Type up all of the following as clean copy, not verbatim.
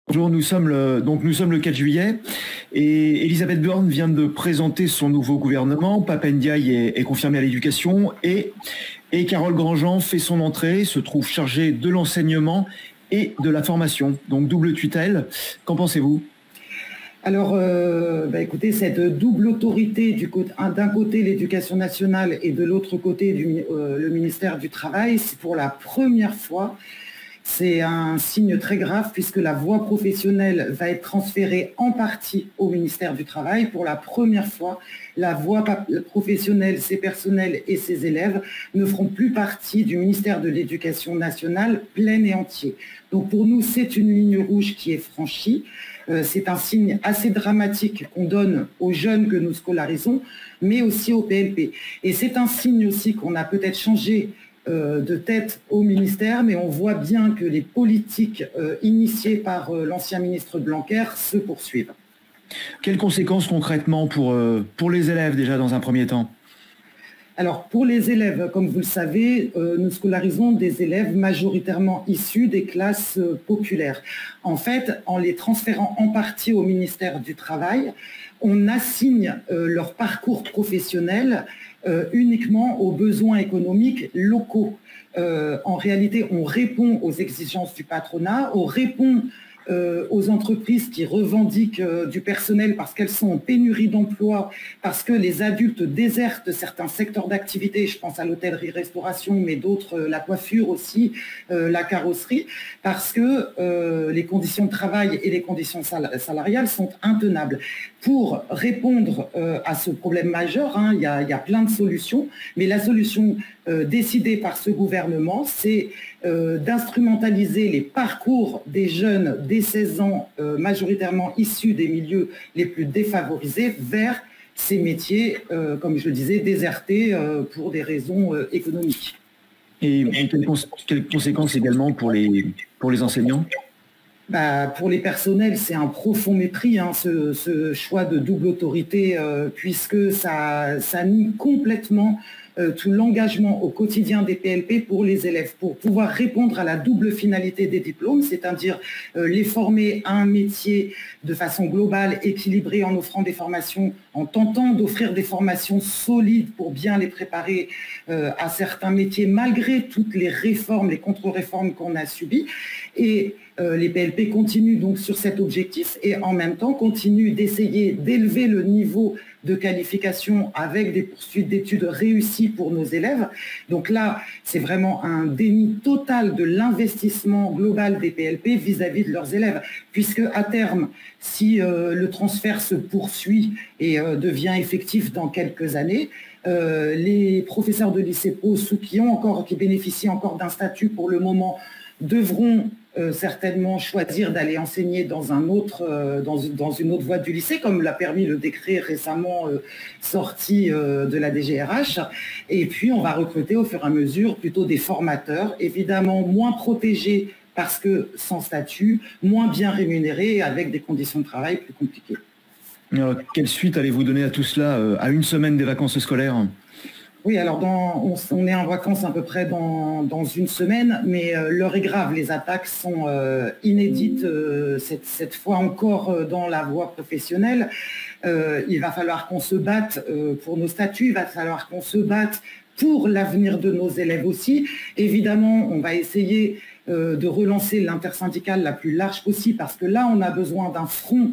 Bonjour, nous sommes le 4 juillet et Elisabeth Borne vient de présenter son nouveau gouvernement. Pape Ndiaye est confirmé à l'éducation et Carole Grandjean fait son entrée, se trouve chargée de l'enseignement et de la formation. Donc double tutelle. Qu'en pensez-vous ? Alors, écoutez, cette double autorité, d'un côté l'éducation nationale et de l'autre côté le ministère du Travail, c'est pour la première fois. C'est un signe très grave puisque la voie professionnelle va être transférée en partie au ministère du Travail. Pour la première fois, la voie professionnelle, ses personnels et ses élèves ne feront plus partie du ministère de l'Éducation nationale plein et entier. Donc pour nous, c'est une ligne rouge qui est franchie. C'est un signe assez dramatique qu'on donne aux jeunes que nous scolarisons, mais aussi au PLP. Et c'est un signe aussi qu'on a peut-être changé de tête au ministère, mais on voit bien que les politiques initiées par l'ancien ministre Blanquer se poursuivent. Quelles conséquences concrètement pour les élèves déjà dans un premier temps ? Alors pour les élèves, comme vous le savez, nous scolarisons des élèves majoritairement issus des classes populaires. En fait, en les transférant en partie au ministère du Travail, on assigne leur parcours professionnel uniquement aux besoins économiques locaux. En réalité, on répond aux exigences du patronat, on répond aux entreprises qui revendiquent du personnel parce qu'elles sont en pénurie d'emploi, parce que les adultes désertent certains secteurs d'activité, je pense à l'hôtellerie-restauration, mais d'autres, la coiffure aussi, la carrosserie, parce que les conditions de travail et les conditions salariales sont intenables. Pour répondre à ce problème majeur, il y a plein de solutions, mais la solution décidée par ce gouvernement, c'est d'instrumentaliser les parcours des jeunes dès 16 ans, majoritairement issus des milieux les plus défavorisés, vers ces métiers, comme je le disais, désertés pour des raisons économiques. Et quelles conséquences également pour les enseignants ? Pour les personnels, c'est un profond mépris, ce choix de double autorité, puisque ça nie complètement tout l'engagement au quotidien des PLP pour les élèves, pour pouvoir répondre à la double finalité des diplômes, c'est-à-dire les former à un métier de façon globale, équilibrée, en offrant des formations, en tentant d'offrir des formations solides pour bien les préparer à certains métiers, malgré toutes les réformes, les contre-réformes qu'on a subies. Et les PLP continuent donc sur cet objectif et en même temps continuent d'essayer d'élever le niveau de qualification avec des poursuites d'études réussies pour nos élèves. Donc là, c'est vraiment un déni total de l'investissement global des PLP vis-à-vis de leurs élèves, puisque à terme, si le transfert se poursuit et devient effectif dans quelques années, les professeurs de lycée pro qui bénéficient encore d'un statut pour le moment devront certainement choisir d'aller enseigner dans une autre voie du lycée, comme l'a permis le décret récemment sorti de la DGRH. Et puis, on va recruter au fur et à mesure plutôt des formateurs, évidemment moins protégés parce que sans statut, moins bien rémunérés et avec des conditions de travail plus compliquées. Alors, quelle suite allez-vous donner à tout cela à une semaine des vacances scolaires ? Oui, alors on est en vacances à peu près dans une semaine, mais l'heure est grave. Les attaques sont inédites, cette fois encore dans la voie professionnelle. Il va falloir qu'on se batte pour nos statuts, il va falloir qu'on se batte pour l'avenir de nos élèves aussi. Évidemment, on va essayer de relancer l'intersyndicale la plus large possible, parce que là, on a besoin d'un front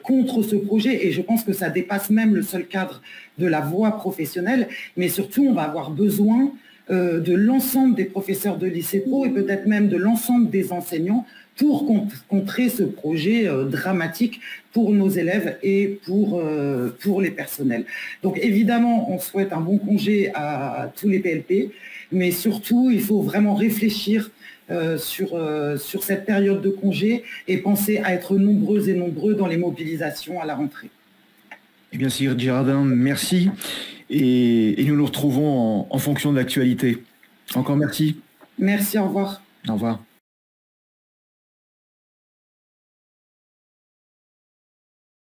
contre ce projet, et je pense que ça dépasse même le seul cadre de la voie professionnelle, mais surtout on va avoir besoin de l'ensemble des professeurs de lycée pro et peut-être même de l'ensemble des enseignants pour contrer ce projet dramatique pour nos élèves et pour les personnels. Donc évidemment, on souhaite un bon congé à tous les PLP, mais surtout, il faut vraiment réfléchir sur cette période de congé et penser à être nombreux et nombreux dans les mobilisations à la rentrée. Eh bien, Sigrid Girardin, merci. Et nous nous retrouvons en fonction de l'actualité. Encore merci. Merci, au revoir. Au revoir.